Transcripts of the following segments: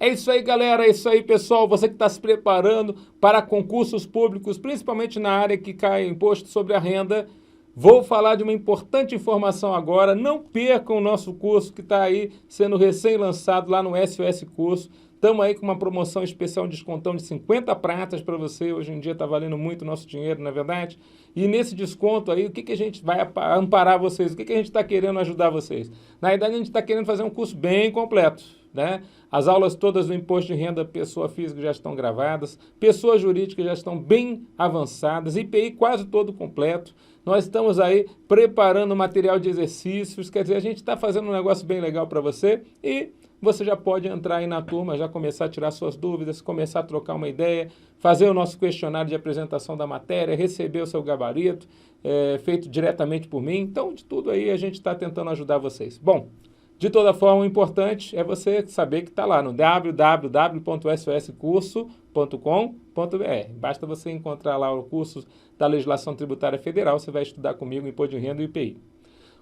É isso aí, galera, é isso aí, pessoal. Você que está se preparando para concursos públicos, principalmente na área que cai imposto sobre a renda, vou falar de uma importante informação agora. Não percam o nosso curso que está aí sendo recém-lançado lá no SOS Curso. Estamos aí com uma promoção especial, um descontão de 50 pratas para você. Hoje em dia está valendo muito o nosso dinheiro, não é verdade? E nesse desconto aí, o que a gente vai amparar vocês? O que a gente está querendo ajudar vocês? Na verdade, a gente está querendo fazer um curso bem completo, né? As aulas todas do imposto de renda pessoa física já estão gravadas, pessoa jurídica já estão bem avançadas, IPI quase todo completo. Nós estamos aí preparando material de exercícios, quer dizer, a gente está fazendo um negócio bem legal para você e você já pode entrar aí na turma, já começar a tirar suas dúvidas, começar a trocar uma ideia, fazer o nosso questionário de apresentação da matéria, receber o seu gabarito, feito diretamente por mim. Então, de tudo aí, a gente está tentando ajudar vocês. Bom, de toda forma, o importante é você saber que está lá no www.soscurso.com.br. Basta você encontrar lá o curso da Legislação Tributária Federal, você vai estudar comigo Imposto de Renda e IPI.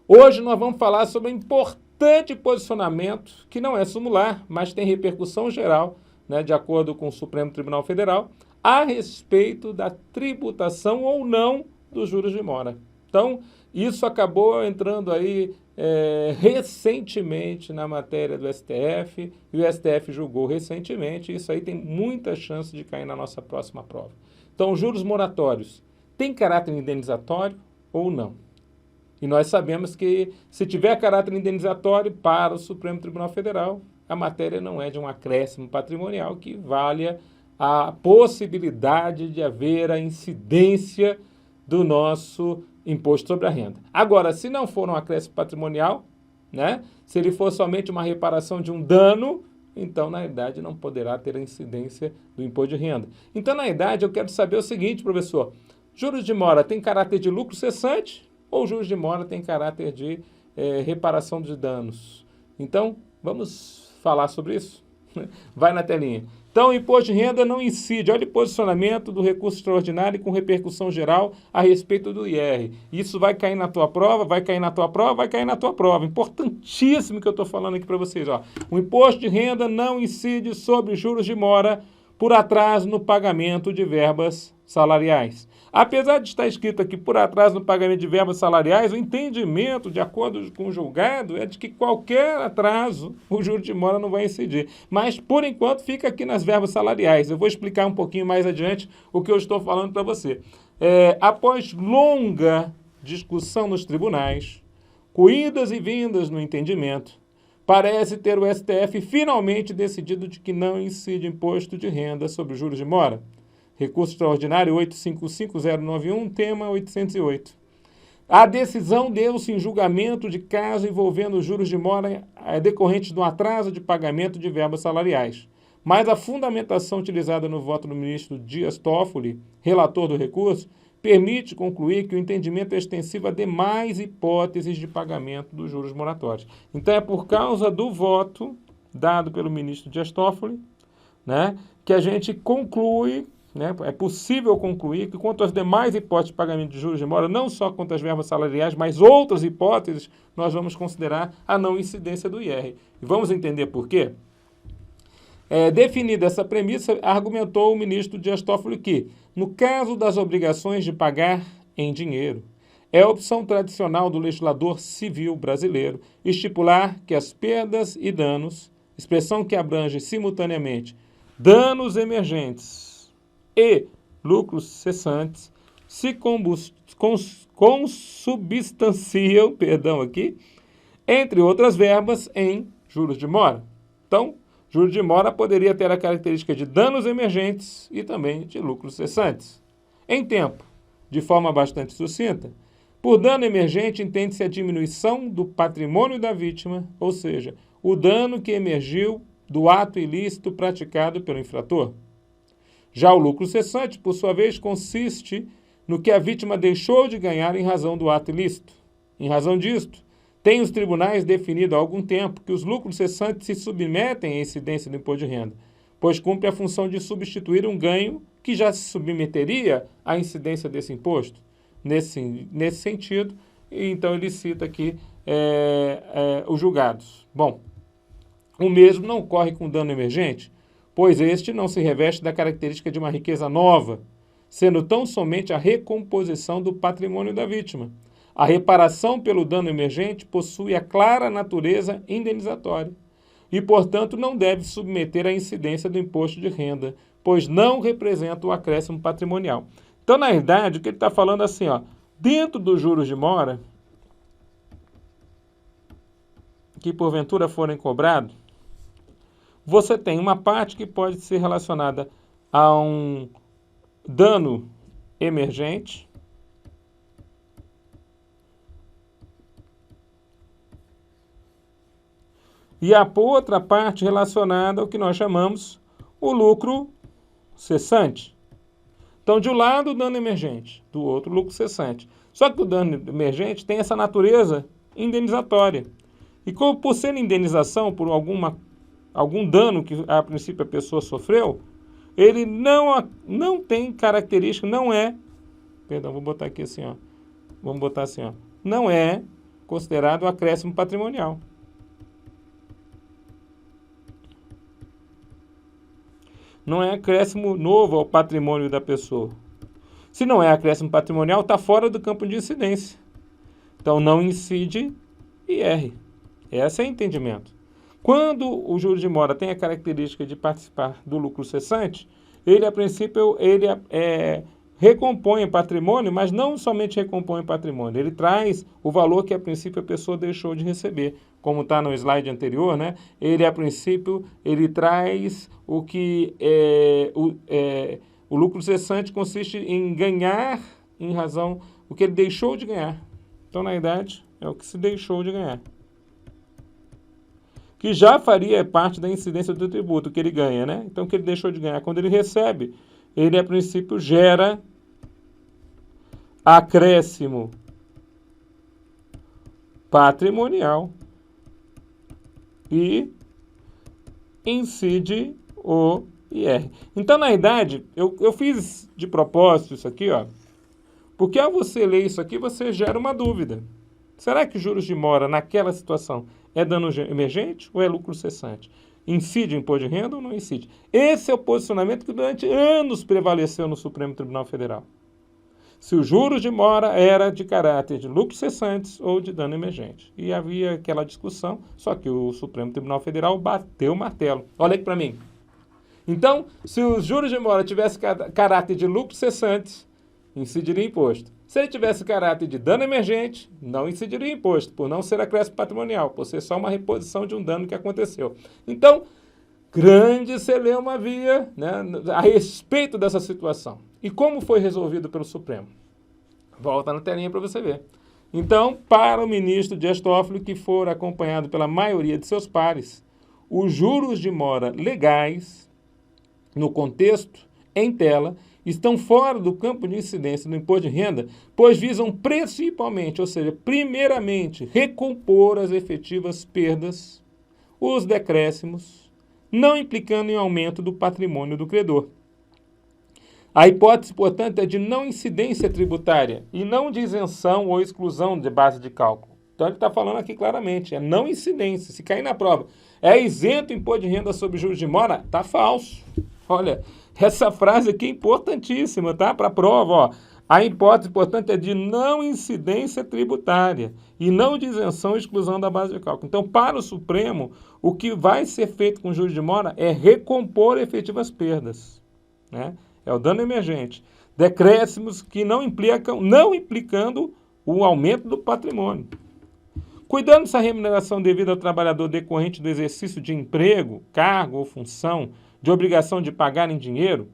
Hoje nós vamos falar sobre um importante posicionamento, que não é sumular, mas tem repercussão geral, né, de acordo com o Supremo Tribunal Federal, a respeito da tributação ou não dos juros de mora. Então, isso acabou entrando aí recentemente na matéria do STF, e o STF julgou recentemente, isso aí tem muita chance de cair na nossa próxima prova. Então, os juros moratórios têm caráter indenizatório ou não? E nós sabemos que, se tiver caráter indenizatório para o Supremo Tribunal Federal, a matéria não é de um acréscimo patrimonial que valha a possibilidade de haver a incidência do nosso imposto sobre a renda. Agora, se não for um acréscimo patrimonial, né, se ele for somente uma reparação de um dano, então, na verdade, não poderá ter a incidência do imposto de renda. Então, na verdade, eu quero saber o seguinte, professor: juros de mora tem caráter de lucro cessante ou juros de mora tem caráter de reparação de danos? Então, vamos falar sobre isso? Vai na telinha. Então, o imposto de renda não incide. Olha o posicionamento do recurso extraordinário com repercussão geral a respeito do IR. Isso vai cair na tua prova, vai cair na tua prova, vai cair na tua prova. Importantíssimo que eu estou falando aqui para vocês. Ó. O imposto de renda não incide sobre juros de mora por atraso no pagamento de verbas salariais. Apesar de estar escrito aqui por atraso no pagamento de verbas salariais, o entendimento, de acordo com o julgado, é de que qualquer atraso o juro de mora não vai incidir. Mas, por enquanto, fica aqui nas verbas salariais. Eu vou explicar um pouquinho mais adiante o que eu estou falando para você. Após longa discussão nos tribunais, com idas e vindas no entendimento, parece ter o STF finalmente decidido de que não incide imposto de renda sobre os juros de mora. Recurso extraordinário 855.091, tema 808. A decisão deu-se em julgamento de caso envolvendo juros de mora decorrentes do atraso de pagamento de verbas salariais. Mas a fundamentação utilizada no voto do ministro Dias Toffoli, relator do recurso, permite concluir que o entendimento é extensivo a demais hipóteses de pagamento dos juros moratórios. Então, é por causa do voto dado pelo ministro Dias Toffoli, né, que a gente conclui, né, é possível concluir que, quanto às demais hipóteses de pagamento de juros de mora, não só quanto às verbas salariais, mas outras hipóteses, nós vamos considerar a não incidência do IR. E vamos entender por quê? Definida essa premissa, argumentou o ministro Dias Toffoli que, no caso das obrigações de pagar em dinheiro, é opção tradicional do legislador civil brasileiro estipular que as perdas e danos, expressão que abrange simultaneamente danos emergentes e lucros cessantes, se consubstanciam, entre outras verbas, em juros de mora. Então, juros de mora poderia ter a característica de danos emergentes e também de lucros cessantes. Em tempo, de forma bastante sucinta, por dano emergente entende-se a diminuição do patrimônio da vítima, ou seja, o dano que emergiu do ato ilícito praticado pelo infrator. Já o lucro cessante, por sua vez, consiste no que a vítima deixou de ganhar em razão do ato ilícito. Em razão disto, têm os tribunais definido há algum tempo que os lucros cessantes se submetem à incidência do imposto de renda, pois cumpre a função de substituir um ganho que já se submeteria à incidência desse imposto. Nesse sentido, então ele cita aqui os julgados. Bom, O mesmo não ocorre com o dano emergente, pois este não se reveste da característica de uma riqueza nova, sendo tão somente a recomposição do patrimônio da vítima. A reparação pelo dano emergente possui a clara natureza indenizatória e, portanto, não deve submeter à incidência do imposto de renda, pois não representa o acréscimo patrimonial. Então, na verdade, o que ele está falando assim, ó, dentro dos juros de mora, que porventura forem cobrados, você tem uma parte que pode ser relacionada a um dano emergente, e a outra parte relacionada ao que nós chamamos o lucro cessante. Então, de um lado, o dano emergente, do outro, o lucro cessante. Só que o dano emergente tem essa natureza indenizatória. E como por ser indenização por algum dano que a princípio a pessoa sofreu, ele não tem característica, perdão, vou botar aqui assim, ó. Vamos botar assim, ó. Não é considerado acréscimo patrimonial. Não é acréscimo novo ao patrimônio da pessoa. Se não é acréscimo patrimonial, está fora do campo de incidência. Então, não incide IR. Esse é o entendimento. Quando o juros de mora tem a característica de participar do lucro cessante, ele, a princípio, recompõe patrimônio, mas não somente recompõe patrimônio, ele traz o valor que, a princípio, a pessoa deixou de receber. Como está no slide anterior, né? Ele, a princípio, ele traz o que o lucro cessante consiste em ganhar em razão do que ele deixou de ganhar. Então, na verdade, é o que se deixou de ganhar. Que já faria parte da incidência do tributo que ele ganha, né? Então, o que ele deixou de ganhar, quando ele recebe, ele, a princípio, gera acréscimo patrimonial e incide o IR. Então, na verdade, eu fiz de propósito isso aqui, ó, porque ao você ler isso aqui, você gera uma dúvida. Será que os juros de mora naquela situação é dano emergente ou é lucro cessante? Incide o imposto de renda ou não incide? Esse é o posicionamento que durante anos prevaleceu no Supremo Tribunal Federal. Se os juros de mora era de caráter de lucros cessantes ou de dano emergente. E havia aquela discussão, só que o Supremo Tribunal Federal bateu o martelo. Olha aqui para mim. Então, se os juros de mora tivessem caráter de lucros cessantes, incidiria imposto. Se ele tivesse caráter de dano emergente, não incidiria imposto, por não ser acréscimo patrimonial, por ser só uma reposição de um dano que aconteceu. Então, grande celeuma havia, né, a respeito dessa situação. E como foi resolvido pelo Supremo? Volta na telinha para você ver. Então, para o ministro Dias Toffoli, que for acompanhado pela maioria de seus pares, os juros de mora legais, no contexto, em tela, estão fora do campo de incidência do imposto de renda, pois visam principalmente, ou seja, primeiramente, recompor as efetivas perdas, os decréscimos, não implicando em aumento do patrimônio do credor. A hipótese, portanto, é de não incidência tributária e não de isenção ou exclusão de base de cálculo. Então, ele está falando aqui claramente, é não incidência. Se cair na prova, é isento o imposto de renda sobre juros de mora? Está falso. Olha, essa frase aqui é importantíssima, tá? Para a prova, ó. A hipótese, portanto, é de não incidência tributária e não de isenção ou exclusão da base de cálculo. Então, para o Supremo, o que vai ser feito com juros de mora é recompor efetivas perdas, né? É o dano emergente. Decréscimos que não implicando o aumento do patrimônio. Cuidando-se da remuneração devida ao trabalhador decorrente do exercício de emprego, cargo ou função, de obrigação de pagar em dinheiro,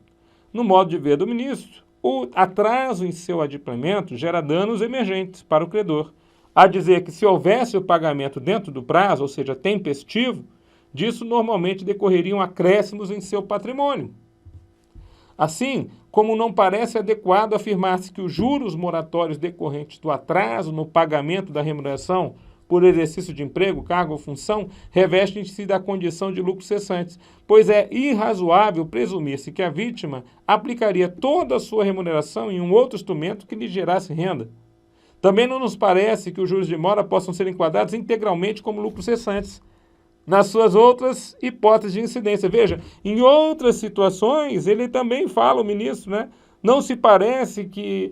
no modo de ver do ministro, o atraso em seu adimplemento gera danos emergentes para o credor. A dizer que se houvesse o pagamento dentro do prazo, ou seja, tempestivo, disso normalmente decorreriam acréscimos em seu patrimônio. Assim, como não parece adequado afirmar-se que os juros moratórios decorrentes do atraso no pagamento da remuneração por exercício de emprego, cargo ou função, revestem-se da condição de lucros cessantes, pois é irrazoável presumir-se que a vítima aplicaria toda a sua remuneração em um outro instrumento que lhe gerasse renda. Também não nos parece que os juros de mora possam ser enquadrados integralmente como lucros cessantes, nas suas outras hipóteses de incidência. Veja, em outras situações, ele também fala, o ministro, né? Não se parece que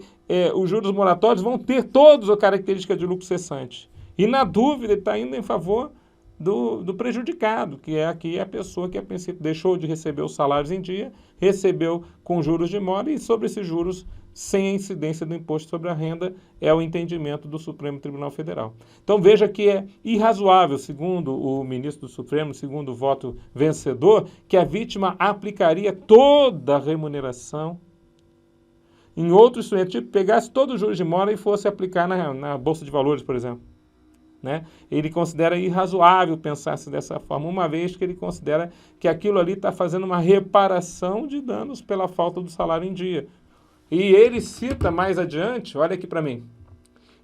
os juros moratórios vão ter todos a característica de lucro cessante. E, na dúvida, ele está indo em favor do prejudicado, que é aqui a pessoa que, a princípio, deixou de receber os salários em dia, recebeu com juros de mora e, sobre esses juros, sem a incidência do imposto sobre a renda, é o entendimento do Supremo Tribunal Federal. Então, veja que é irrazoável, segundo o ministro do Supremo, segundo o voto vencedor, que a vítima aplicaria toda a remuneração em outro instrumento, tipo, pegasse todos os juros de mora e fosse aplicar na Bolsa de Valores, por exemplo. Né? Ele considera irrazoável pensar-se dessa forma, uma vez que ele considera que aquilo ali está fazendo uma reparação de danos pela falta do salário em dia. E ele cita mais adiante, olha aqui para mim,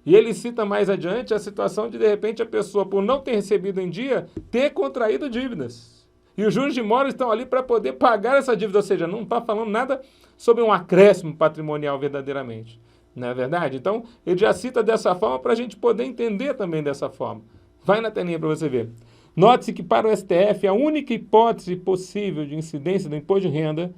e ele cita mais adiante a situação de repente, a pessoa, por não ter recebido em dia, ter contraído dívidas. E os juros de mora estão ali para poder pagar essa dívida, ou seja, não está falando nada sobre um acréscimo patrimonial verdadeiramente. Não é verdade? Então, ele já cita dessa forma para a gente poder entender também dessa forma. Vai na telinha para você ver. Note-se que para o STF, a única hipótese possível de incidência do imposto de renda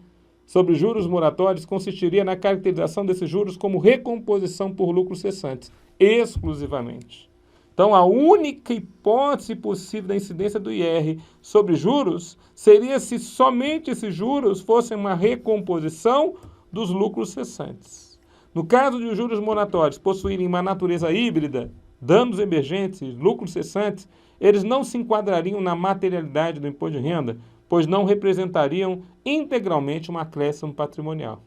sobre juros moratórios consistiria na caracterização desses juros como recomposição por lucros cessantes, exclusivamente. Então, a única hipótese possível da incidência do IR sobre juros seria se somente esses juros fossem uma recomposição dos lucros cessantes. No caso de os juros moratórios possuírem uma natureza híbrida, danos emergentes, lucros cessantes, eles não se enquadrariam na materialidade do imposto de renda, pois não representariam integralmente um acréscimo patrimonial.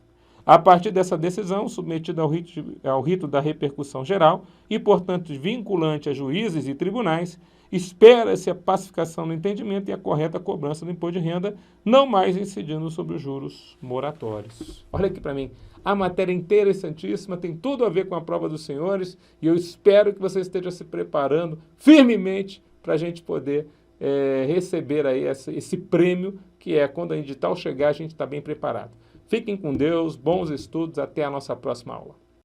A partir dessa decisão, submetida ao rito da repercussão geral e, portanto, vinculante a juízes e tribunais, espera-se a pacificação do entendimento e a correta cobrança do imposto de renda, não mais incidindo sobre os juros moratórios. Olha aqui para mim, a matéria é interessantíssima, tem tudo a ver com a prova dos senhores e eu espero que você esteja se preparando firmemente para a gente poder receber aí esse prêmio, que é quando a edital chegar a gente está bem preparado. Fiquem com Deus, bons estudos, até a nossa próxima aula.